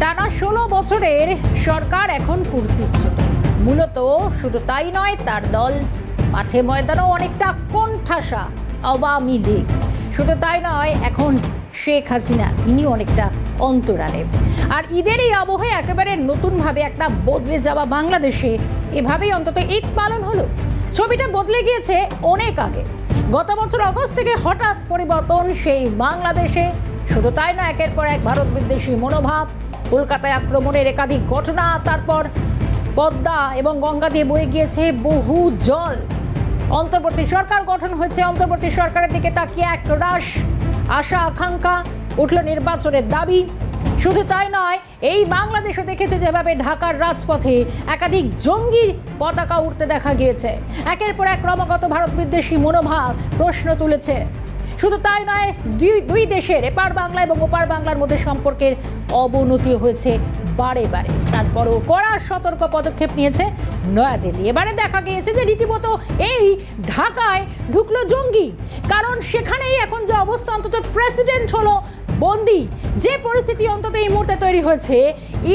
টানা ১৬ বছরের সরকার এখন কুর্সিচ্যুত। মূলত শুধু তাই নয়, তার দল মাঠে ময়দানেও অনেকটা কোণঠাসা আওয়ামী লীগ। শুধু তাই নয়, এখন শেখ হাসিনা তিনি অনেকটা অন্তরালে। আর ঈদের এই আবহে একেবারে নতুনভাবে একটা বদলে যাওয়া বাংলাদেশে এভাবেই অন্তত ঈদ পালন হলো। ছবিটা বদলে গিয়েছে অনেক আগে। গত বছর অগস্ট থেকে হঠাৎ পরিবর্তন সেই বাংলাদেশে। শুধু তাই না, একের পর এক ভারত বিদ্বেষী মনোভাব, কলকাতায় আক্রমণের একাধিক ঘটনা, তারপর পদ্মা এবং গঙ্গা দিয়ে বয়ে গিয়েছে বহু জল। অন্তর্বর্তী সরকার গঠন হয়েছে। অন্তর্বর্তী সরকারের দিকে তাকিয়ে এক রাশ আশা আকাঙ্ক্ষা, উঠল নির্বাচনের দাবি। শুধু তাই নয়, এই বাংলাদেশও দেখেছে যেভাবে ঢাকার রাজপথে একাধিক জঙ্গির পতাকা উঠতে দেখা গিয়েছে। একের পর এক ক্রমাগত ভারত বিদ্বেষী মনোভাব প্রশ্ন তুলেছে। শুধু তাই নয়, দুই দেশের এপার বাংলা এবং ওপার বাংলার মধ্যে সম্পর্কের অবনতি হয়েছে বারে বারে। তারপরও কড়া সতর্ক পদক্ষেপ নিয়েছে নয়াদিল্লি। এবারে দেখা গিয়েছে যে রীতিমতো এই ঢাকায় ঢুকলো জঙ্গি। কারণ সেখানেই এখন যে অবস্থা, অন্তত প্রেসিডেন্ট হলো বন্দি। যে পরিস্থিতি অন্তত এই মুহূর্তে তৈরি হয়েছে,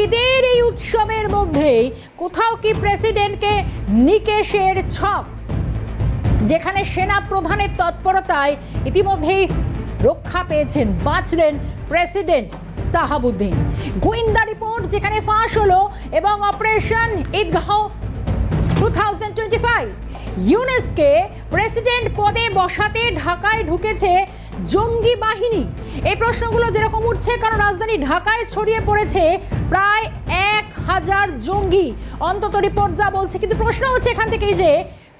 ঈদের এই উৎসবের মধ্যেই কোথাও কি প্রেসিডেন্টকে নিকেশের ছক, যেখানে সেনা প্রধানের তৎপরতায় ইতিমধ্যেই রক্ষা পেয়েছেন, বাঁচলেন প্রেসিডেন্ট সাহাবুদ্দিন। গোয়েন্দা রিপোর্ট যেখানে ফাঁস হলো এবং অপারেশন ঈদগাহ 2025 ইউনুসকে প্রেসিডেন্ট পদে বসাতে ঢাকায় ঢুকেছে জঙ্গি বাহিনী। এই প্রশ্নগুলো যেরকম উঠছে, কারণ রাজধানী ঢাকায় ছড়িয়ে পড়েছে প্রায় 1000 জঙ্গি, অন্তত রিপোর্ট যা বলছে। কিন্তু প্রশ্ন হচ্ছে এখান থেকেই যে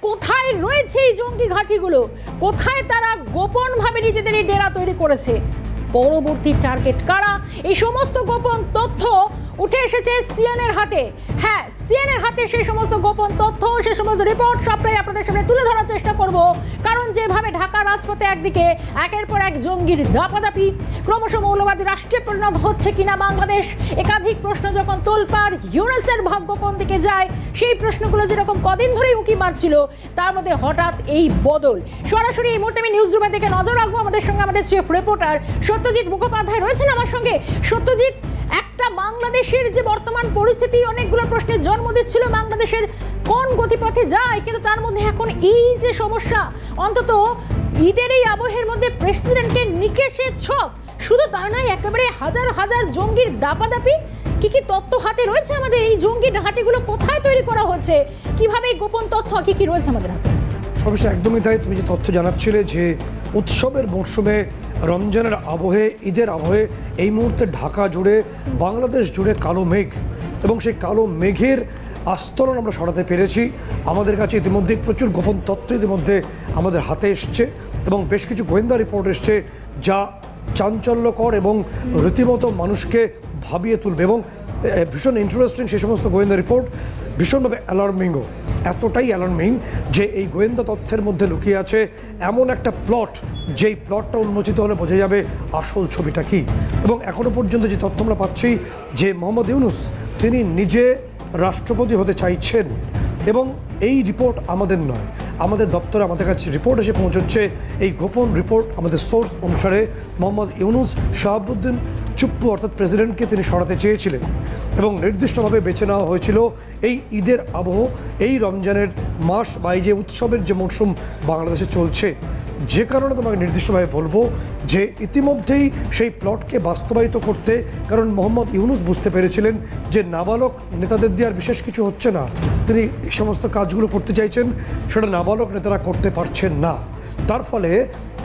কোথায় রয়েছে এই জঙ্গি ঘাঁটিগুলো, কোথায় তারা গোপনভাবে নিজেদের এই ডেরা তৈরি করেছে, পরবর্তী টার্গেট কারা। এই সমস্ত গোপন তথ্য উঠে এসেছে সিএনএর হাতে। হ্যাঁ, সিএনএর হাতে সেই সমস্ত গোপন তথ্য, সেই সমস্ত রিপোর্ট সবটাই আপনাদের সামনে তুলে ধরার চেষ্টা করব। কারণ যেভাবে ঢাকার রাজপথে একদিকে একের পর এক জঙ্গির দাপাদাপি, ক্রমশ মৌলবাদী রাষ্ট্রে পরিণত হচ্ছে কিনা বাংলাদেশ, একাধিক প্রশ্ন যখন তোলপাড়, ইউনুসের ভাগ্য কোন দিকে যায়, সেই প্রশ্নগুলো যেরকম কদিন ধরেই উঁকি মারছিল, তার মধ্যে হঠাৎ এই বদল। সরাসরি এই মুহূর্তে আমি নিউজ রুমের দিকে নজর রাখবো। আমাদের সঙ্গে আমাদের চিফ রিপোর্টার সত্যজিৎ মুখোপাধ্যায় রয়েছেন আমার সঙ্গে। সত্যজিৎ, একটা বাংলাদেশের যে বর্তমান পরিস্থিতি অনেকগুলো প্রশ্নের জন্ম দিচ্ছিল, বাংলাদেশের কোন গতিপথে যায়, কিন্তু তার মধ্যে এখন এই যে সমস্যা, অন্তত ঈদের এই আবহের মধ্যে প্রেসিডেন্টকে নিকেশের ছক। শুধু তা নয়, একেবারে হাজার হাজার জঙ্গির দাপাদাপি। কি কি তথ্য হাতে রয়েছে আমাদের? এই জঙ্গি ঘাঁটিগুলো কোথায় তৈরি করা হচ্ছে, কিভাবে এই গোপন তথ্য কি কি রয়েছে আমাদের হাতে? সবশেষে একদমই তাই। তুমি যে তথ্য জানাচ্ছিলে যে উৎসবের মরশুমে, রমজানের আবহে, ঈদের আবহে এই মুহূর্তে ঢাকা জুড়ে, বাংলাদেশ জুড়ে কালো মেঘ, এবং সেই কালো মেঘের আস্তরণ আমরা সরাতে পেরেছি। আমাদের কাছে ইতিমধ্যে প্রচুর গোপন তথ্য ইতিমধ্যে আমাদের হাতে এসছে এবং বেশ কিছু গোয়েন্দা রিপোর্ট এসছে যা চাঞ্চল্যকর এবং রীতিমতো মানুষকে ভাবিয়ে তুলবে। এবং ভীষণ ইন্টারেস্টিং সেই সমস্ত গোয়েন্দা রিপোর্ট, ভীষণভাবে অ্যালার্মিংও। এতটাই অ্যালার্মিং যে এই গোয়েন্দা তথ্যের মধ্যে লুকিয়ে আছে এমন একটা প্লট, যেই প্লটটা উন্মোচিত হলে বোঝা যাবে আসল ছবিটা কী। এবং এখনও পর্যন্ত যে তথ্য আমরা পাচ্ছি যে মোহাম্মদ ইউনুস তিনি নিজে রাষ্ট্রপতি হতে চাইছেন, এবং এই রিপোর্ট আমাদের নয়, আমাদের দপ্তরে আমাদের কাছে রিপোর্ট এসে পৌঁছচ্ছে। এই গোপন রিপোর্ট আমাদের সোর্স অনুসারে মোহাম্মদ ইউনুস শাহাবুদ্দিন চুপ্পু অর্থাৎ প্রেসিডেন্টকে তিনি সরাতে চেয়েছিলেন, এবং নির্দিষ্টভাবে বেছে নেওয়া হয়েছিল এই ঈদের আবহ, এই রমজানের মাস বা এই যে উৎসবের যে মরশুম বাংলাদেশে চলছে। যে কারণে তোমাকে নির্দিষ্টভাবে বলবো যে ইতিমধ্যেই সেই প্লটকে বাস্তবায়িত করতে, কারণ মোহাম্মদ ইউনুস বুঝতে পেরেছিলেন যে নাবালক নেতাদের দিয়ে আর বিশেষ কিছু হচ্ছে না, তিনি এই সমস্ত কাজগুলো করতে চাইছেন, সেটা নাবালক নেতারা করতে পারছেন না। তার ফলে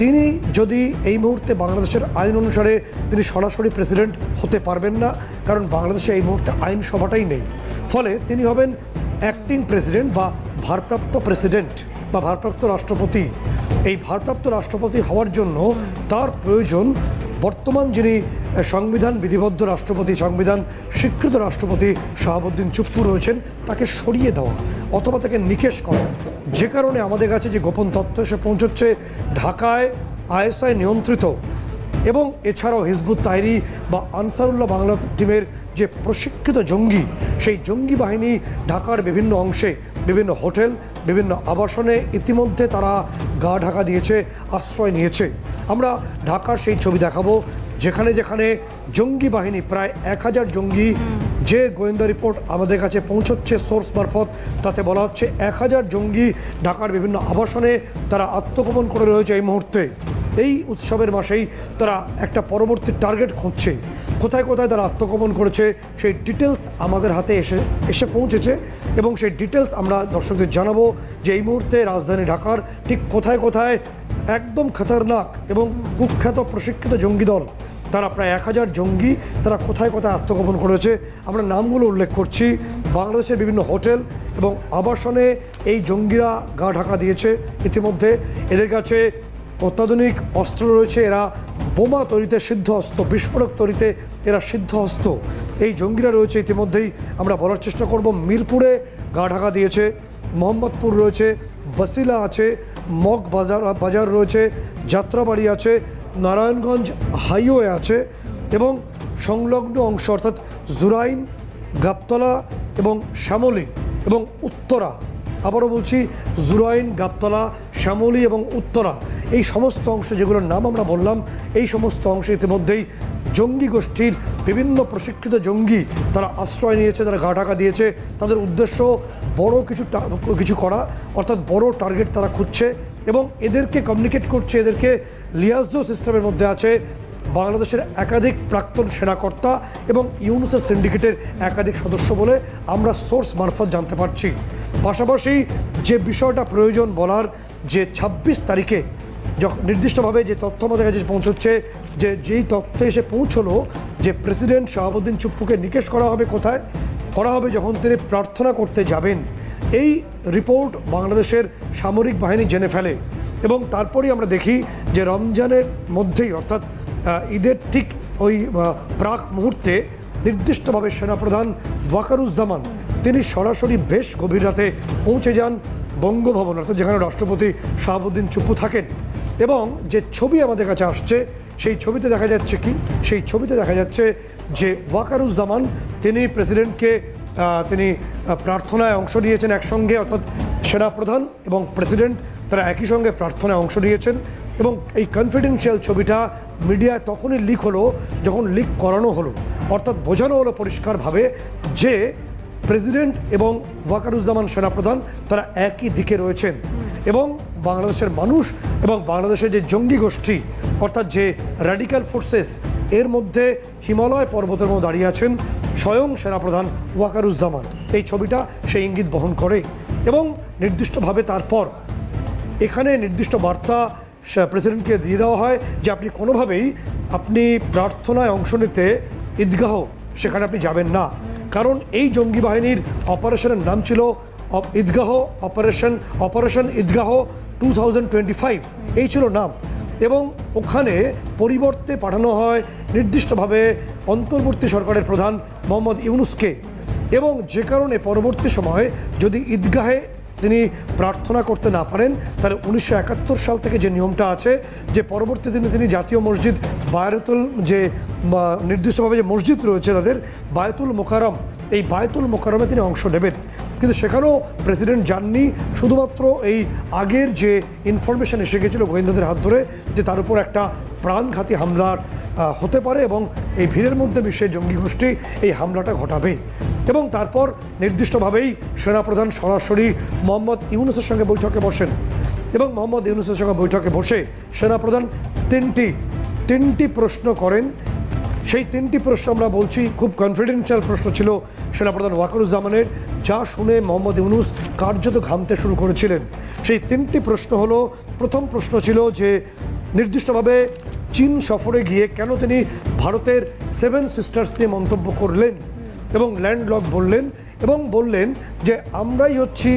তিনি যদি এই মুহূর্তে বাংলাদেশের আইন অনুসারে তিনি সরাসরি প্রেসিডেন্ট হতে পারবেন না, কারণ বাংলাদেশে এই মুহূর্তে আইনসভাটাই নেই। ফলে তিনি হবেন অ্যাক্টিং প্রেসিডেন্ট বা ভারপ্রাপ্ত প্রেসিডেন্ট বা ভারপ্রাপ্ত রাষ্ট্রপতি। এই ভারপ্রাপ্ত রাষ্ট্রপতি হওয়ার জন্য তার প্রয়োজন বর্তমান যিনি সংবিধান বিধিবদ্ধ রাষ্ট্রপতি, সংবিধান স্বীকৃত রাষ্ট্রপতি শাহাবুদ্দিন চুপ্পু রয়েছেন, তাকে সরিয়ে দেওয়া অথবা তাকে নিকেশ করা। যে কারণে আমাদের কাছে যে গোপন তথ্য এসে পৌঁছচ্ছে, ঢাকায় আইএসআই নিয়ন্ত্রিত এবং এছাড়াও হিজবুত তাহরি বা আনসারুল্লাহ বাংলা টিমের যে প্রশিক্ষিত জঙ্গি, সেই জঙ্গি বাহিনী ঢাকার বিভিন্ন অংশে, বিভিন্ন হোটেল, বিভিন্ন আবাসনে ইতিমধ্যে তারা গা ঢাকা দিয়েছে, আশ্রয় নিয়েছে। আমরা ঢাকার সেই ছবি দেখাবো যেখানে যেখানে জঙ্গি বাহিনী প্রায় 1000 জঙ্গি, যে গোয়েন্দা রিপোর্ট আমাদের কাছে পৌঁছচ্ছে সোর্স মারফত, তাতে বলা হচ্ছে 1000 জঙ্গি ঢাকার বিভিন্ন আবাসনে তারা আত্মগোপন করে রয়েছে এই মুহূর্তে। এই উৎসবের মাসেই তারা একটা পরবর্তী টার্গেট খুঁজছে। কোথায় কোথায় তারা আত্মগোপন করেছে সেই ডিটেলস আমাদের হাতে এসে পৌঁছেছে, এবং সেই ডিটেলস আমরা দর্শকদের জানাবো যে এই মুহূর্তে রাজধানী ঢাকার ঠিক কোথায় কোথায় একদম খতরনাক এবং কুখ্যাত প্রশিক্ষিত জঙ্গি দল, তারা প্রায় 1000 জঙ্গি তারা কোথায় কোথায় আত্মগোপন করেছে। আমরা নামগুলো উল্লেখ করছি। বাংলাদেশের বিভিন্ন হোটেল এবং আবাসনে এই জঙ্গিরা গা ঢাকা দিয়েছে। ইতিমধ্যে এদের কাছে অত্যাধুনিক অস্ত্র রয়েছে, এরা বোমা তৈরিতে সিদ্ধহস্ত, বিস্ফোরক তৈরিতে এরা সিদ্ধহস্ত। এই জঙ্গিরা রয়েছে ইতিমধ্যেই আমরা বলার চেষ্টা করব। মিরপুরে গা ঢাকা দিয়েছে, মোহাম্মদপুর রয়েছে, বসিলা আছে, মগ বাজার রয়েছে, যাত্রাবাড়ি আছে, নারায়ণগঞ্জ হাইওয়ে আছে, এবং সংলগ্ন অংশ অর্থাৎ জুরাইন, গাবতলা এবং শ্যামলী এবং উত্তরা, আবারও বলছি জুরাইন, গাবতলা, শ্যামলী এবং উত্তরা, এই সমস্ত অংশ যেগুলোর নাম আমরা বললাম, এই সমস্ত অংশে ইতিমধ্যেই জঙ্গি গোষ্ঠীর বিভিন্ন প্রশিক্ষিত জঙ্গি তারা আশ্রয় নিয়েছে, তারা গা ঢাকা দিয়েছে। তাদের উদ্দেশ্য বড় কিছু করা, অর্থাৎ বড় টার্গেট তারা খুঁজছে, এবং এদেরকে কমিউনিকেট করছে, এদেরকে লিয়াজো সিস্টেমের মধ্যে আছে বাংলাদেশের একাধিক প্রাক্তন সেনাকর্তা এবং ইউনুসের সিন্ডিকেটের একাধিক সদস্য বলে আমরা সোর্স মারফত জানতে পারছি। পাশাপাশি যে বিষয়টা প্রয়োজন বলার, যে 26 তারিখে নির্দিষ্টভাবে যে তথ্য আমাদের কাছে পৌঁছচ্ছে, যে যেই তথ্য এসে পৌঁছলো যে প্রেসিডেন্ট শাহাবুদ্দিন চুপ্পুকে নিকেশ করা হবে, কোথায় করা হবে, যখন তিনি প্রার্থনা করতে যাবেন। এই রিপোর্ট বাংলাদেশের সামরিক বাহিনী জেনে ফেলে, এবং তারপরেই আমরা দেখি যে রমজানের মধ্যেই অর্থাৎ ঈদের ঠিক ওই প্রাক মুহূর্তে নির্দিষ্টভাবে সেনাপ্রধান ওয়াকারুজ্জামান তিনি সরাসরি বেশ গভীর রাতে পৌঁছে যান বঙ্গভবন, অর্থাৎ যেখানে রাষ্ট্রপতি শাহাবুদ্দিন চুপ্পু থাকেন। এবং যে ছবি আমাদের কাছে আসছে সেই ছবিতে দেখা যাচ্ছে কি, সেই ছবিতে দেখা যাচ্ছে যে ওয়াকারুজ্জামান তিনি প্রেসিডেন্টকে তিনি প্রার্থনায় অংশ নিয়েছেন একসঙ্গে, অর্থাৎ সেনাপ্রধান এবং প্রেসিডেন্ট তারা একই সঙ্গে প্রার্থনায় অংশ নিয়েছেন। এবং এই কনফিডেন্সিয়াল ছবিটা মিডিয়ায় তখনই লিক হলো যখন লিক করানো হলো, অর্থাৎ বোঝানো হলো পরিষ্কারভাবে যে প্রেসিডেন্ট এবং ওয়াকারুজ্জামান সেনাপ্রধান তারা একই দিকে রয়েছেন, এবং বাংলাদেশের মানুষ এবং বাংলাদেশের যে জঙ্গি গোষ্ঠী অর্থাৎ যে র্যাডিক্যাল ফোর্সেস, এর মধ্যে হিমালয় পর্বতের মধ্যে দাঁড়িয়ে আছেন স্বয়ং সেনাপ্রধান ওয়াকারুজ্জামান। এই ছবিটা সেই ইঙ্গিত বহন করে, এবং নির্দিষ্টভাবে তারপর এখানে নির্দিষ্ট বার্তা প্রেসিডেন্টকে দিয়ে দেওয়া হয় যে আপনি কোনোভাবেই আপনি প্রার্থনায় অংশ নিতে ঈদগাহ সেখানে আপনি যাবেন না, কারণ এই জঙ্গি বাহিনীর অপারেশনের নাম ছিল ঈদগাহ অপারেশন ঈদগাহ 2025, এই ছিল নাম। এবং ওখানে পরিবর্তে পাঠানো হয় নির্দিষ্টভাবে অন্তর্বর্তী সরকারের প্রধান মোহাম্মদ ইউনুসকে, এবং যে কারণে পরবর্তী সময়ে যদি ঈদগাহে তিনি প্রার্থনা করতে না পারেন, তাহলে 1971 সাল থেকে যে নিয়মটা আছে যে পরবর্তী দিনে তিনি জাতীয় মসজিদ বায়তুল, যে নির্দিষ্টভাবে যে মসজিদ রয়েছে তাদের বায়তুল মোকাররম, এই বায়তুল মোকাররমে তিনি অংশ নেবেন। কিন্তু সেখানেও প্রেসিডেন্ট যাননি, শুধুমাত্র এই আগের যে ইনফরমেশন এসে গেছিলো গোয়েন্দাদের হাত ধরে যে তার উপর একটা প্রাণঘাতী হামলার হতে পারে এবং এই ভিড়ের মধ্যে মিশে জঙ্গি গোষ্ঠী এই হামলাটা ঘটাবে। এবং তারপর নির্দিষ্টভাবেই সেনাপ্রধান সরাসরি মোহাম্মদ ইউনুসের সঙ্গে বৈঠকে বসেন, এবং মোহাম্মদ ইউনুসের সঙ্গে বৈঠকে বসে সেনাপ্রধান তিনটি প্রশ্ন করেন। সেই 3টি প্রশ্ন আমরা বলছি খুব কনফিডেন্সিয়াল প্রশ্ন ছিল সেনাপ্রধান ওয়াকারুজ্জামানের, যা শুনে মোহাম্মদ ইউনুস কার্যত ঘামতে শুরু করেছিলেন। সেই 3টি প্রশ্ন হলো, প্রথম প্রশ্ন ছিল যে নির্দিষ্টভাবে চীন সফরে গিয়ে কেন তিনি ভারতের 7 সিস্টার্স নিয়ে মন্তব্য করলেন এবং ল্যান্ডলক বললেন, এবং বললেন যে আমরাই হচ্ছি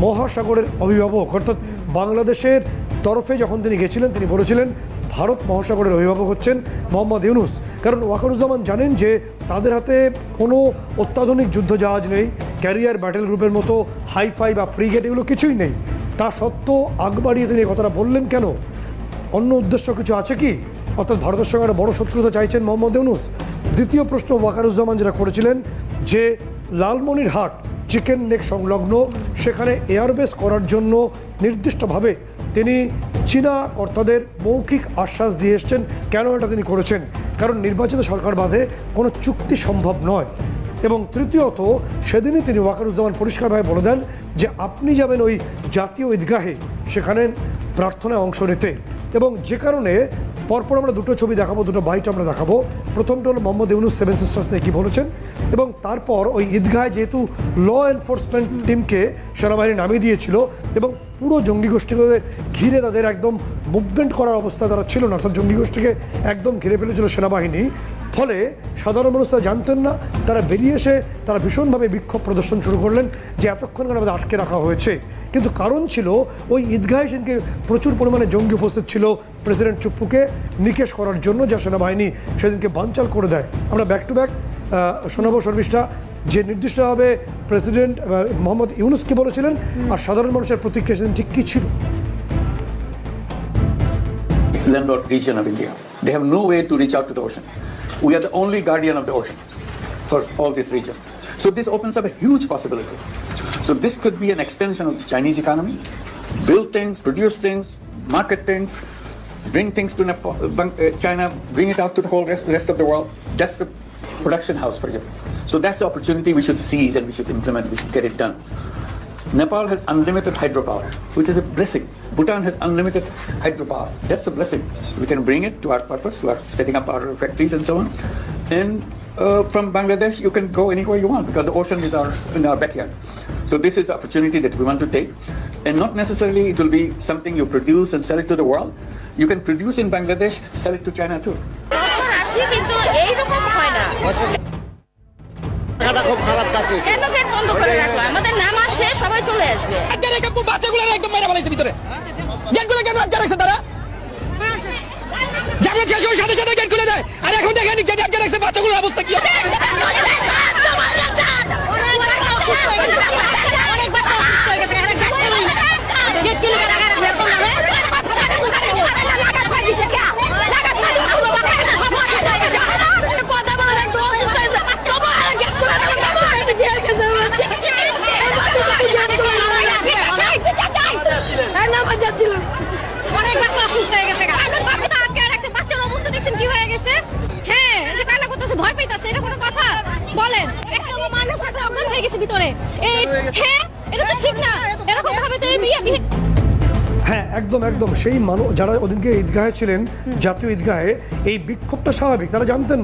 মহাসাগরের অভিভাবক, অর্থাৎ বাংলাদেশের তরফে যখন তিনি গেছিলেন তিনি বলেছিলেন ভারত মহাসাগরের অভিভাবক হচ্ছেন মোহাম্মদ ইউনুস। কারণ ওয়াকারুজ্জামান জানেন যে তাদের হাতে কোনো অত্যাধুনিক যুদ্ধজাহাজ নেই, ক্যারিয়ার ব্যাটেল গ্রুপের মতো হাইফাই বা ফ্রিগেট এগুলো কিছুই নেই। তা সত্ত্বেও আগ বাড়িয়ে তিনি এই কথাটা বললেন কেন? অন্য উদ্দেশ্য কিছু আছে কি? অর্থাৎ ভারতের সঙ্গে একটা বড় শত্রুতা চাইছেন মোহাম্মদ ইউনুস। দ্বিতীয় প্রশ্ন ওয়াকারুজ্জামান যেটা করেছিলেন যে লালমনিরহাট চিকেন নেক সংলগ্ন সেখানে এয়ারবেস করার জন্য নির্দিষ্টভাবে তিনি চীনা কর্তাদের মৌখিক আশ্বাস দিয়ে এসছেন, কেন এটা তিনি করেছেন? কারণ নির্বাচিত সরকার বাদে কোনো চুক্তি সম্ভব নয়। এবং তৃতীয়ত, সেদিনই তিনি ওয়াকারুজ্জামান পরিষ্কারভাবে বলে দেন যে আপনি যাবেন ওই জাতীয় ঈদগাহে সেখানে প্রার্থনায় অংশ নিতে। এবং যে কারণে পরপর আমরা দুটো ছবি দেখাবো, দুটো বাইট আমরা দেখাবো। প্রথমটা হলো মোহাম্মদ ইউনুস সেভেন সিস্টার্স নিয়ে কী বলেছেন, এবং তারপর ওই ঈদগাহে যেহেতু ল এনফোর্সমেন্ট টিমকে সেনাবাহিনী নামিয়ে দিয়েছিল এবং পুরো জঙ্গি গোষ্ঠীকে ঘিরে তাদের একদম মুভমেন্ট করার অবস্থা তারা ছিল না, অর্থাৎ জঙ্গি গোষ্ঠীকে একদম ঘিরে ফেলেছিল সেনাবাহিনী। ফলে সাধারণ মানুষ তারা জানতেন না, তারা বেরিয়ে এসে তারা ভীষণভাবে বিক্ষোভ প্রদর্শন শুরু করলেন যে এতক্ষণ কেন আমাদের আটকে রাখা হয়েছে। কিন্তু কারণ ছিল ওই ঈদগাহে সেদিনকে প্রচুর পরিমাণে জঙ্গি উপস্থিত ছিল প্রেসিডেন্ট চুপ্পুকে নিকেশ করার জন্য, যা সেনাবাহিনী সেদিনকে বানচাল করে দেয়। আমরা ব্যাক টু ব্যাক শোনাবো শর্মিষ্ঠা যে নির্দিষ্টভাবে প্রেসিডেন্ট মোহাম্মদ ইউনুস কি বলেছিলেন আর সাধারণ মানুষের প্রতিক্রিয়া সেদিন ঠিক কী ছিল। Landlocked region of India. They have no way to reach out to the ocean. We are the only guardian of the ocean for all this region. So this opens up a huge possibility. So this could be an extension of the Chinese economy, build things, produce things, market things, bring things to Nepal, China, bring it out to the whole rest of the world. That's the production house for you. So that's the opportunity we should seize and we should implement, we should get it done. Nepal has unlimited hydropower, which is a blessing. Bhutan has unlimited hydropower. That's a blessing. We can bring it to our purpose, to our setting up our factories and so on. And from Bangladesh, you can go anywhere you want because the ocean is in our backyard. So this is the opportunity that we want to take. And not necessarily it will be something you produce and sell it to the world. You can produce in Bangladesh, sell it to China too. কিন্তু এইরকম হয় না। খুব খারাপ কাজ হয়েছে। কেন gate বন্ধ করে রাখলো? আমাদের নাম আসে সবাই চলে আসবে। বাচ্চাগুলো একদম মেরে ফেলাইছে ভিতরে। গেটগুলো কেন আটকে রাখছে তারা? জানলা শেষ হওয়ার সাথে সাথে গেট খুলে দেয়। আর এখন দেখেন গেট আটকে রাখছে, বাচ্চাগুলোর অবস্থা কি হবে? অনেক বাচ্চা অসুস্থ হয়ে গেছে। গেট খুলে রাখা অনেক বাচ্চা অসুস্থ হয়ে গেছে। বাচ্চার অবস্থা দেখছেন কি হয়ে গেছে? হ্যাঁ, যে কান্না করতেছে, ভয় পাইতেছে, এটা কোনো কথা বলেন? একটা মানুষ একটা অজ্ঞান হয়ে গেছে ভিতরে। হ্যাঁ, এটা তো ঠিক না, এরকম ভাবে তো এই বিয়ে। হ্যাঁ, একদম একদম সেই মানুষ যারা ওদিনকে ঈদগাহে ছিলেন, জাতীয় ঈদগাহে, এই বিক্ষোভটা স্বাভাবিক। তারা জানতেন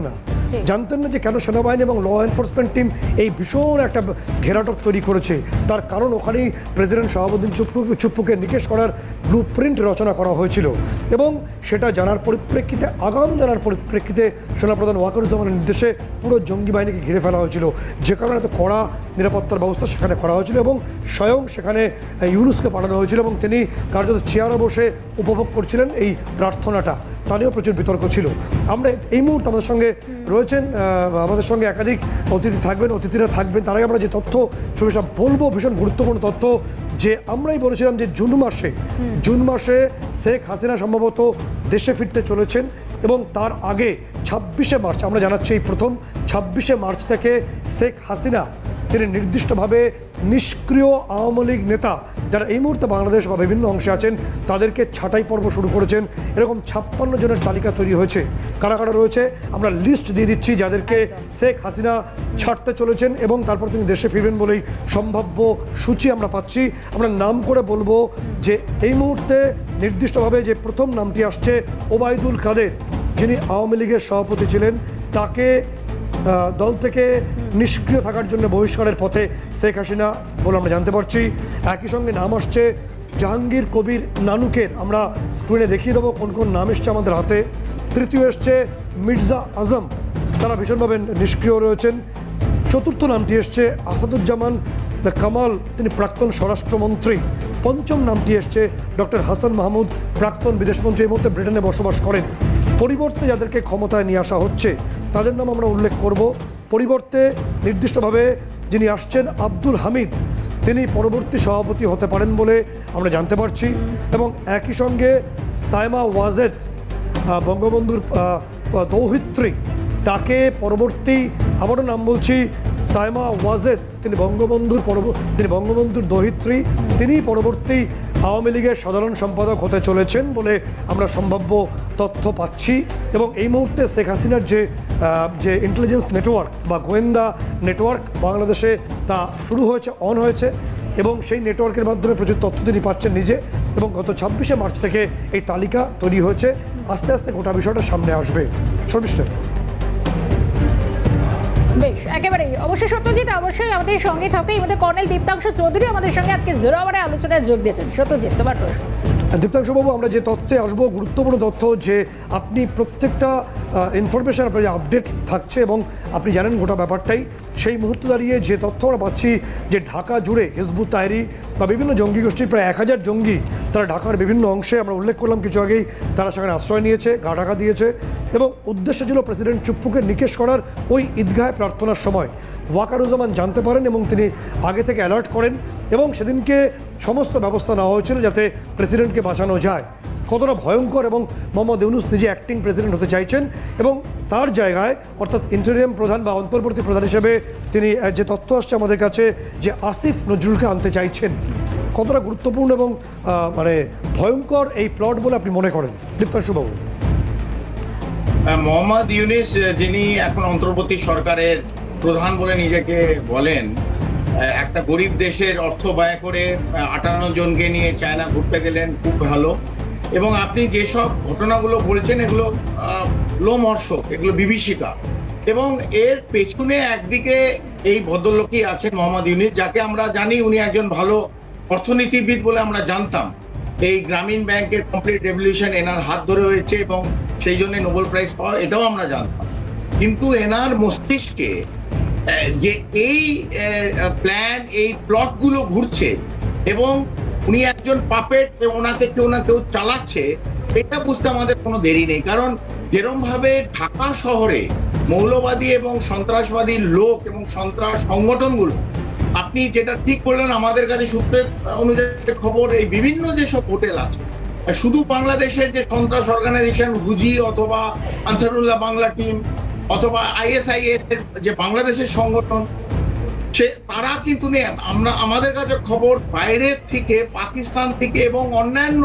না যে কেন সেনাবাহিনী এবং ল এনফোর্সমেন্ট টিম এই ভীষণ একটা ঘেরাটক তৈরি করেছে। তার কারণ ওখানেই প্রেসিডেন্ট শাহাবুদ্দিন চুপ্পুকে নিকেশ করার ব্লু প্রিন্ট রচনা করা হয়েছিল। এবং সেটা জানার পরিপ্রেক্ষিতে, আগাম জানার পরিপ্রেক্ষিতে সেনাপ্রধান ওয়াকারুজ্জামানের নির্দেশে পুরো জঙ্গি বাহিনীকে ঘিরে ফেলা হয়েছিল, যে কারণে এত কড়া নিরাপত্তার ব্যবস্থা সেখানে করা হয়েছিল। এবং স্বয়ং সেখানে ইউনুসকে পাঠানো হয়েছিল এবং তিনি কার্যত চেয়ারে বসে উপভোগ করছিলেন এই প্রার্থনাটা। তা নিয়েও প্রচুর বিতর্ক ছিল। আমরা এই মুহূর্তে আমাদের সঙ্গে রয়েছেন, আমাদের সঙ্গে একাধিক অতিথিরা থাকবেন। তার আগে আমরা যে তথ্য সব বলবো, ভীষণ গুরুত্বপূর্ণ তথ্য, যে আমরাই বলেছিলাম যে জুন মাসে শেখ হাসিনা সম্ভবত দেশে ফিরতে চলেছেন এবং তার আগে 26শে মার্চ, আমরা জানাচ্ছি এই প্রথম 26শে মার্চ থেকে শেখ হাসিনা তিনি নির্দিষ্টভাবে নিষ্ক্রিয় আওয়ামী লীগ নেতা যারা এই মুহূর্তে বাংলাদেশ বা বিভিন্ন অংশে আছেন তাদেরকে ছাঁটাই পর্ব শুরু করেছেন। এরকম 56 জনের তালিকা তৈরি হয়েছে। কারা কারা রয়েছে আমরা লিস্ট দিয়ে দিচ্ছি, যাদেরকে শেখ হাসিনা ছাড়তে চলেছেন এবং তারপর তিনি দেশে ফিরবেন বলেই সম্ভাব্য সূচি আমরা পাচ্ছি। আমরা নাম করে বলবো যে এই মুহূর্তে নির্দিষ্টভাবে যে প্রথম নামটি আসছে ওবায়দুল কাদের, যিনি আওয়ামী লীগের সভাপতি ছিলেন, তাকে দল থেকে নিষ্ক্রিয় থাকার জন্য বহিষ্কারের পথে শেখ হাসিনা বলে আমরা জানতে পারছি। একই সঙ্গে নাম আসছে জাহাঙ্গীর কবির নানুকের, আমরা স্ক্রিনে দেখিয়ে দেবো কোন কোন নাম এসছে আমাদের হাতে। তৃতীয় এসছে মির্জা আজম, তারা ভীষণভাবে নিষ্ক্রিয় রয়েছেন। চতুর্থ নামটি এসছে আসাদুজ্জামান কামাল, তিনি প্রাক্তন স্বরাষ্ট্রমন্ত্রী। পঞ্চম নামটি এসছে ডক্টর হাসান মাহমুদ, প্রাক্তন বিদেশমন্ত্রী, এই মুহূর্তে ব্রিটেনে বসবাস করেন। পরিবর্তে যাদেরকে ক্ষমতায় নিয়ে আসা হচ্ছে তাদের নাম আমরা উল্লেখ করব। পরিবর্তে নির্দিষ্টভাবে যিনি আসছেন আব্দুল হামিদ, তিনি পরবর্তী সভাপতি হতে পারেন বলে আমরা জানতে পারছি। এবং একই সঙ্গে সাইমা ওয়াজেদ, বঙ্গবন্ধুর দৌহিত্রী, তাকে পরবর্তী, আবারও নাম বলছি, সাইমা ওয়াজেদ, তিনি বঙ্গবন্ধুর দৌহিত্রী, তিনি পরবর্তী আওয়ামী লীগের সাধারণ সম্পাদক হতে চলেছেন বলে আমরা সম্ভাব্য তথ্য পাচ্ছি। এবং এই মুহূর্তে শেখ হাসিনার যে ইন্টেলিজেন্স নেটওয়ার্ক বা গোয়েন্দা নেটওয়ার্ক বাংলাদেশে তা শুরু হয়েছে, অন হয়েছে, এবং সেই নেটওয়ার্কের মাধ্যমে প্রচুর তথ্য তিনি পাচ্ছেন নিজে। এবং গত 26শে মার্চ থেকে এই তালিকা তৈরি হয়েছে, আস্তে আস্তে গোটা বিষয়টা সামনে আসবে। শর্মিষ্ঠা, বেশ, একেবারেই অবশ্যই সত্যজিৎ অবশ্যই আমাদের সঙ্গে থাকে। এই মধ্যে কর্নেল দীপ্তাংশু চৌধুরী আমাদের সঙ্গে আজকে জিরো আওয়ারে আলোচনায় যোগ দিয়েছেন। সত্যজিৎ, তোমার প্রশ্ন। দীপ্তাংশুবাবু, আমরা যে তথ্যে আসবো, গুরুত্বপূর্ণ তথ্য যে আপনি প্রত্যেকটা ইনফরমেশন আপনার যে আপডেট থাকছে এবং আপনি জানেন গোটা ব্যাপারটাই। সেই মুহূর্তে দাঁড়িয়ে যে তথ্য আমরা পাচ্ছি যে ঢাকা জুড়ে হিজবুত তাহরি বা বিভিন্ন জঙ্গি গোষ্ঠীর প্রায় 1000 জঙ্গি তারা ঢাকার বিভিন্ন অংশে, আমরা উল্লেখ করলাম কিছু আগেই, তারা সেখানে আশ্রয় নিয়েছে, গা ঢাকা দিয়েছে। এবং উদ্দেশ্য ছিল প্রেসিডেন্ট চুপ্পুকে নিকেশ করার। ওই ঈদগাহে প্রার্থনার সময় ওয়াকারুজ্জামান জানতে পারেন এবং তিনি আগে থেকে অ্যালার্ট করেন এবং সেদিনকে সমস্ত ব্যবস্থা নেওয়া হয়েছিল যাতে প্রেসিডেন্টকে বাঁচানো যায়। কতটা ভয়ঙ্কর! এবং মোহাম্মদ ইউনূস নিজে অ্যাক্টিং প্রেসিডেন্ট হতে চাইছেন এবং তার জায়গায় অর্থাৎ ইন্টারিয়াম প্রধান বা অন্তর্বর্তী প্রধান হিসেবে তিনি, যে তথ্য আসছে আমাদের কাছে, যে আসিফ নজরুলকে আনতে চাইছেন। কতটা গুরুত্বপূর্ণ এবং মানে ভয়ঙ্কর এই প্লট বলে আপনি মনে করেন দীপ্তাংশুবাবু? মোহাম্মদ ইউনূস, যিনি এখন অন্তর্বর্তী সরকারের প্রধান বলে নিজেকে বলেন, একটা গরিব দেশের অর্থ ব্যয় করে 58 জনকে নিয়ে চায়না ঘুরতে গেলেন, খুব ভালো। এবং আপনি যেসব ঘটনাগুলো বলছেন এগুলো লোমহর্ষক, এগুলো বিভীষিকা। এবং এর পেছনে একদিকে এই ভদ্রলোকই আছেন মোহাম্মদ ইউনূস, যাকে আমরা জানি উনি একজন ভালো অর্থনীতিবিদ বলে আমরা জানতাম। এই গ্রামীণ ব্যাংকের কমপ্লিট রেভলিউশন এনার হাত ধরে হয়েছে এবং সেই জন্য নোবেল প্রাইজ পাওয়া, এটাও আমরা জানতাম। কিন্তু এনার মস্তিষ্কে যে এই প্ল্যান, এই প্লটগুলো ঘুরছে এবং উনি একজন পাপেট, ওনাকে কেউ না কেউ চালাচ্ছে, এটা বুঝতে আমাদের কোনো দেরি নেই। কারণ যেরকম ভাবে ঢাকা শহরে মৌলবাদী এবং সন্ত্রাসবাদী লোক এবং সন্ত্রাস সংগঠনগুলো, আপনি যেটা ঠিক করলেন, আমাদের কাছে সূত্রের অনুযায়ী খবর, এই বিভিন্ন যেসব হোটেল আছে, শুধু বাংলাদেশের যে সন্ত্রাস অর্গানাইজেশন হুজি অথবা আনসারুল্লাহ বাংলা টিম অথবা ISIS এর যে বাংলাদেশের সংগঠন, তারা কিন্তু নেই। আমাদের কাছে খবর বাইরের থেকে, পাকিস্তান থেকে এবং অন্যান্য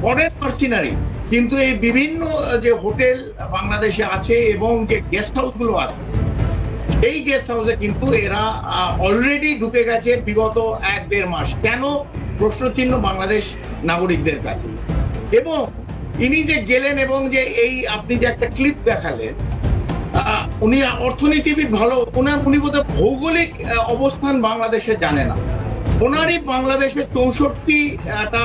ফরেন মার্সিনারি কিন্তু এই বিভিন্ন যে হোটেল বাংলাদেশে আছে এবং যে গেস্ট হাউসগুলো আছে, এই গেস্ট হাউসে কিন্তু এরা অলরেডি ঢুকে গেছে বিগত 1-1.5 মাস। কেন? প্রশ্নচিহ্ন বাংলাদেশ নাগরিকদের কাছে। এবং ইনি যে গেলেন এবং যে এই আপনি যে একটা ক্লিপ দেখালেন, উনি অর্থনীতিবিদ ভালো, উনি বোধহয় ভৌগোলিক অবস্থান বাংলাদেশে জানে না। ওনারই বাংলাদেশের 64টা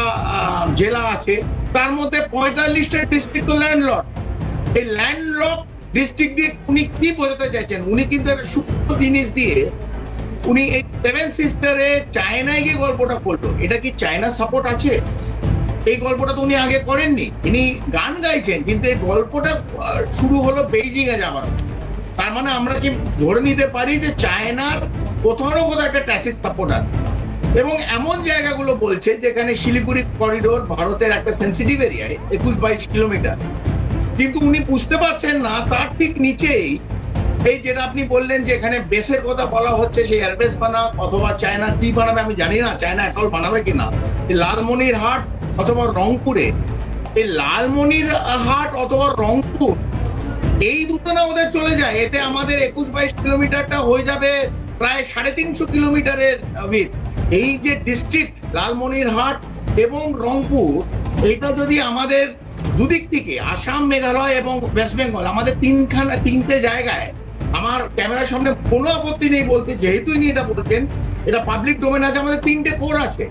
জেলা আছে, তার মধ্যে 45টা ডিস্ট্রিক্ট তো ল্যান্ডলক। এই ল্যান্ডলক ডিস্ট্রিক্ট দিয়ে উনি কি বোঝাতে চাইছেন? উনি কিন্তু একটা সূক্ষ্ম জিনিস দিয়ে উনি এই 7 সিস্টারে চায়নায় গিয়ে গল্পটা করলো। এটা কি চায়না সাপোর্ট আছে? এই গল্পটা তো উনি আগে করেননি। ইনি গান গাইছেন, কিন্তু এই গল্পটা শুরু হলো বেইজিং এ যাওয়ার। তার মানে আমরা কি ধরে নিতে পারি যে চায়নার কোথাও না কোথাও একটা ট্যাসিট সাপোর্ট আছে। এবং এমন জায়গাগুলো বলছে যেখানে শিলিগুড়ি করিডোর ভারতের একটা সেন্সিটিভ এরিয়ায় 21-22 কিলোমিটার, কিন্তু উনি বুঝতে পারছেন না তার ঠিক নিচেই এই যেটা আপনি বললেন যে এখানে বেসের কথা বলা হচ্ছে, সেই এয়ারবেস বানাক অথবা চায়না কি বানাবে আমি জানি না, চায়না একাল বানাবে কিনা। লালমনিরহাট অথবা রংপুরে, এই লালমনিরহাট অথবা রংপুর, এই দুটো না ওদের চলে যায়, এতে আমাদের 21-22 কিলোমিটারটা হয়ে যাবে প্রায় 350 কিলোমিটারের উইথ। এই যে ডিস্ট্রিক্ট লালমনিরহাট এবং রংপুর, এইটা যদি আমাদের দুদিক থেকে আসাম, মেঘালয় এবং ওয়েস্ট বেঙ্গল, আমাদের তিনটে জায়গায়, আমার ক্যামেরার সামনে কোনো আপত্তি নেই বলতে, যেহেতু ইনি এটা বলছেন, এটা পাবলিক ডোমেন আছে, আমাদের 3টে কোর আছে।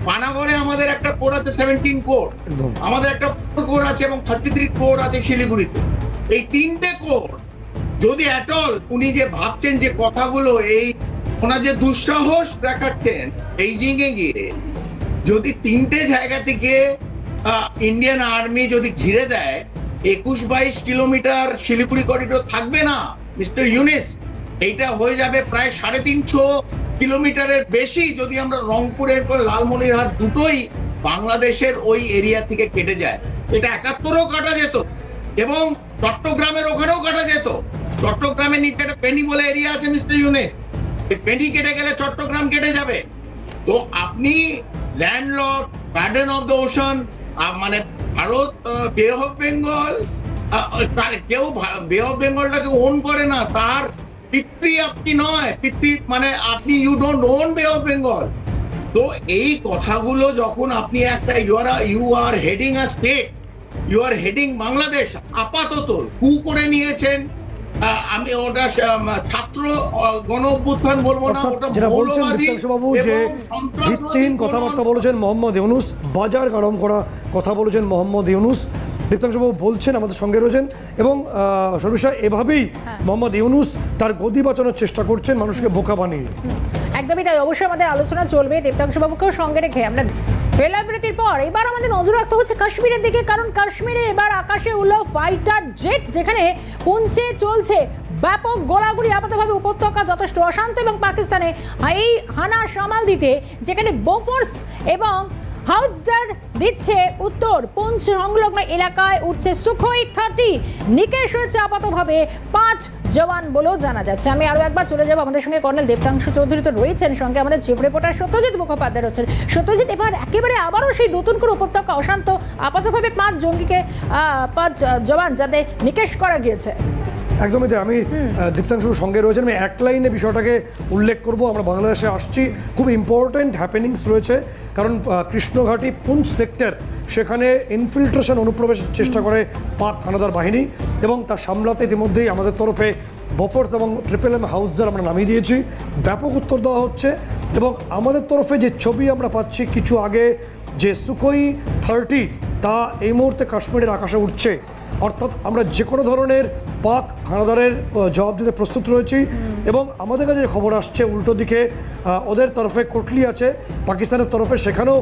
পানাগড়ে আমাদের একটা কোর আছে 17 কোর, আমাদের একটা কোর আছে এবং 33 কোর আছে শিলিগুড়িতে। এই 3টে কোর যদি অ্যাটল উনি যে ভাবছেন যে কথাগুলো, এই ওনার যে দুঃসাহস দেখাচ্ছেন বেইজিং এ গিয়ে, যদি 3টে জায়গা থেকে ইন্ডিয়ান আর্মি যদি ঘিরে দেয়, 21-22 কিলোমিটার শিলিগুড়ি করিডোর থাকবে না মিস্টার ইউনূস, এইটা হয়ে যাবে প্রায় 350 কিলোমিটারের বেশি যদি আমরা রংপুরের পর লালমনিরহাট দুটোই বাংলাদেশের ওই এরিয়া থেকে কেটে যায়। এটা 71-ও কাটা যেত এবং চট্টগ্রামের ওখানেও কাটা যেত। চট্টগ্রামের নিচে একটা পেনি বলে এরিয়া আছে মিস্টার ইউনূস, এই পেনি কেটে গেলে চট্টগ্রাম কেটে যাবে। তো আপনি landlock garden of the ocean, মানে ভারত বে অফ বেঙ্গল, কেউ বে অফ বেঙ্গলটাকে ওন করে না, তার পিতৃ আপনি নয়, পিতৃ মানে আপনি you don't own Bay of Bengal. তো এই কথাগুলো যখন আপনি একটা you are heading a state, you are heading Bangladesh, আপাতত কু করে নিয়েছেন। আমি ওটা ছাত্র গণ অভ্যুত্থান বলবো না, অর্থাৎ ওটা যেটা বলছেন মৌলবাদী দীপ্তাংশুবাবু যে এবং সন্ত্রাসবাদী ভিত্তিহীন কথাবার্তা বলেছেন মোহাম্মদ ইউনুস, বাজার গরম করা কথা বলেছেন মোহাম্মদ ইউনুস। দীপ্তাংশুবাবু বলছেন, আমাদের সঙ্গে রয়েছেন, এবং সর্বশেষ এভাবেই মোহাম্মদ ইউনুস তার গদি বাঁচানোর চেষ্টা করছেন মানুষকে বোকা বানিয়ে। একদমই তাই, অবশ্যই আমাদের আলোচনা চলবে দেবতাংশুবাবুকেও সঙ্গে রেখে। আমরা ফেলা বিরতির পর এবার আমাদের নজর রাখতে হচ্ছে কাশ্মীরের দিকে, কারণ কাশ্মীরে এবার আকাশে উড়ল ফাইটার জেট, যেখানে পুঞ্চে চলছে ব্যাপক গোলাগুলি। আপাতভাবে উপত্যকা যথেষ্ট অশান্ত এবং পাকিস্তানে এই হানা সামাল দিতে যেখানে বোফোর্স এবং হাউটজার দিচ্ছে উত্তর, পুঞ্চ সংলগ্ন এলাকায় উঠছে সুখোই 30। নিকেশ হয়েছে আপাতভাবে 5 জওয়ান বলেও জানা যাচ্ছে। আমি আরও একবার চলে যাব, আমাদের সঙ্গে কর্নেল দেবতাংশু চৌধুরী তো রয়েছেন, সঙ্গে আমাদের চিফ রিপোর্টার সত্যজিৎ মুখোপাধ্যায় রয়েছেন। সত্যজিৎ, এবার একেবারে আবারও সেই নতুন করে উপত্যকা অশান্ত, আপাতভাবে 5 জঙ্গিকে 5 জওয়ান যাতে নিকেশ করা গিয়েছে। একদমই তাই। আমি দীপ্তাংশুর সঙ্গে রয়েছেন, আমি এক লাইনে বিষয়টাকে উল্লেখ করব। আমরা বাংলাদেশে আসছি, খুব ইম্পর্টেন্ট হ্যাপেনিংস রয়েছে, কারণ কৃষ্ণঘাটি পুঞ্চ সেক্টর, সেখানে ইনফিল্ট্রেশন অনুপ্রবেশের চেষ্টা করে পাক হানাদার বাহিনী, এবং তা সামলাতে ইতিমধ্যেই আমাদের তরফে বফোর্স এবং MMM হাউটজার আমরা নামিয়ে দিয়েছি। ব্যাপক উত্তর দেওয়া হচ্ছে, এবং আমাদের তরফে যে ছবি আমরা পাচ্ছি কিছু আগে, যে সুখোই 30 তা এই মুহূর্তে কাশ্মীরের আকাশে উঠছে। অর্থাৎ আমরা যে কোনো ধরনের পাক হানাদারের জবাব দিতে প্রস্তুত রয়েছি। এবং আমাদের কাছে যে খবর আসছে, উল্টো দিকে ওদের তরফে কোটলি আছে, পাকিস্তানের তরফে সেখানেও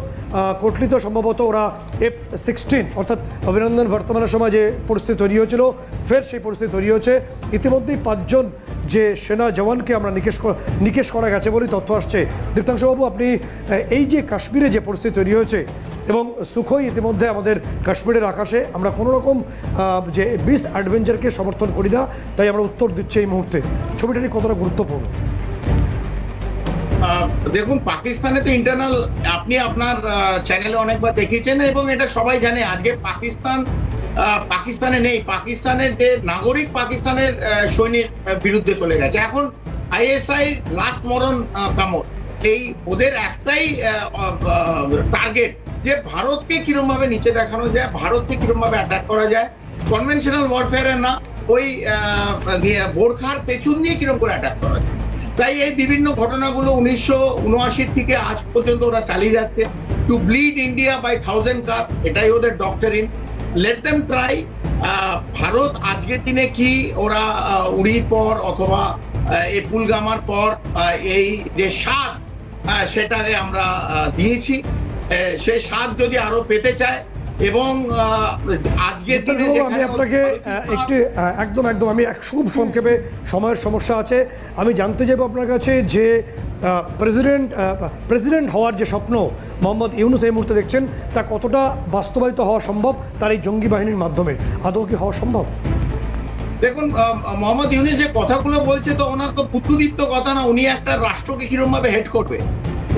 কোটলিতে সম্ভবত ওরা F-16, অর্থাৎ অভিনন্দন বর্তমানের সময় যে পরিস্থিতি তৈরি হয়েছিল, ফের সেই পরিস্থিতি তৈরি হয়েছে। ইতিমধ্যেই 5 জন যে সেনা জওয়ানকে আমরা নিকেশ করা গেছে বলেই তথ্য আসছে। দীপ্তাংশুবাবু, আপনি এই যে কাশ্মীরে যে পরিস্থিতি তৈরি হয়েছে এবং সুখোই ইতিমধ্যে আমাদের কাশ্মীরের আকাশে, আমরা কোনো রকম যে বিস অ্যাডভেঞ্চারকে সমর্থন করি না, তাই আমরা উত্তর দিচ্ছি এই মুহূর্তে। ছবিটাটি কতটা গুরুত্বপূর্ণ? দেখুন, পাকিস্তানে তো ইন্টারনাল, আপনি আপনার চ্যানেলে অনেকবার দেখিয়েছেন এবং এটা সবাই জানে, আজকে পাকিস্তানে নেই, পাকিস্তানের যে নাগরিক পাকিস্তানের সৈনিক বিরুদ্ধে চলে গেছে। এখন ISI লাস্ট মরণ কামড়, এই ওদের একটাই টার্গেট যে ভারতকে কিরকম ভাবে নিচে দেখানো যায়, ভারতকে কিরকম ভাবে অ্যাটাক করা যায়, কনভেনশনাল ওয়ারফেয়ারের না, ওই বোরখার পেছন দিয়ে কিরকম করে অ্যাটাক করা যায়। তাই এই বিভিন্ন ঘটনাগুলো 1979 থেকে আজ পর্যন্ত ওরা চালিয়ে যাচ্ছে। টু ব্লিড ইন্ডিয়া বাই 1000 কাপ, এটাই ওদের doctrine. Let them try. Bharat আজকের দিনে কি ওরা উড়ির পর অথবা এই পুলগামার পর এই যে স্বাদ, সেটাকে আমরা দিয়েছি, সেই স্বাদ যদি আরো পেতে চায়, এবং আজকের দিনে আমি আপনাকে একটু একদম আমি খুব সংক্ষেপে, সময়ের সমস্যা আছে, আমি জানতে চাইব আপনার কাছে যে প্রেসিডেন্ট হওয়ার যে স্বপ্ন মোহাম্মদ ইউনুস এই মুহূর্তে দেখছেন, তা কতটা বাস্তবায়িত হওয়া সম্ভব তার এই জঙ্গি বাহিনীর মাধ্যমে? আদৌ কি হওয়া সম্ভব? দেখুন, মোহাম্মদ ইউনুস যে কথাগুলো বলছে, তো ওনার তো বুদ্ধিদীপ্ত কথা না। উনি একটা রাষ্ট্রকে কিরকম ভাবে হেড করবে?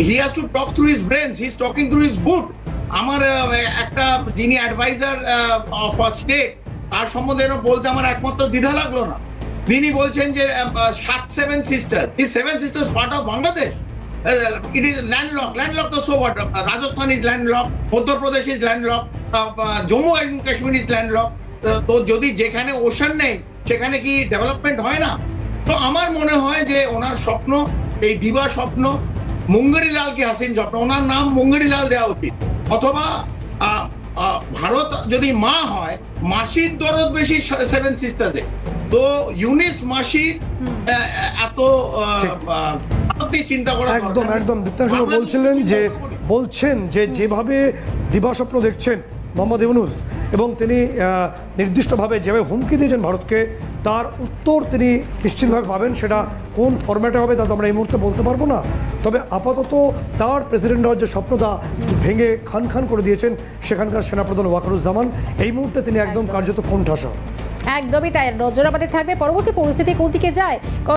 He has to talk through his brains, he is talking through his boot. আমার একটা যিনি অ্যাডভাইজার অফ আ স্টেট, তার সম্বন্ধে বলতে আমার একমাত্র দ্বিধা লাগলো না। তিনি বলছেন যে 7 sister, is 7 sisters part of Bangladesh? It is landlock তো so what? Rajasthan is landlock, Madhya Pradesh is landlock, Jammu and Kashmir is landlock. তো যদি যেখানে ওশান নেই সেখানে কি ডেভেলপমেন্ট হয় না? তো আমার মনে হয় যে ওনার স্বপ্ন, এই দিবা স্বপ্ন, মুঙ্গেরিলাল কি হাসিন স্বপ্ন, ওনার নাম মুঙ্গেরিলাল দেওয়া উচিত। অথবা ভারত যদি মা হয়, মাসির দরদ বেশি 7 সিস্টার্সে। তো ইউনিস মাসির এত চিন্তা করা একদম দীপ্তাংশু বলছেন যে যেভাবে দিবাস্বপ্ন দেখছেন মোহাম্মদ ইউনুস, এবং তিনি নির্দিষ্টভাবে যেভাবে হুমকি দিয়েছেন ভারতকে, তার উত্তর তিনি নিশ্চিতভাবে পাবেন। সেটা কোন ফরম্যাটে হবে তা তো আমরা এই মুহূর্তে বলতে পারবো না। তবে আপাতত তার প্রেসিডেন্ট হওয়ার যে স্বপ্নটা ভেঙে খান করে দিয়েছেন সেখানকার সেনাপ্রধান ওয়াকারুজ্জামান, এই মুহূর্তে তিনি একদম কার্যত কোণঠাসা। একদমই তাই, নজর আমাদের থাকবে পরবর্তী পরিস্থিতি কোন দিকে যায়।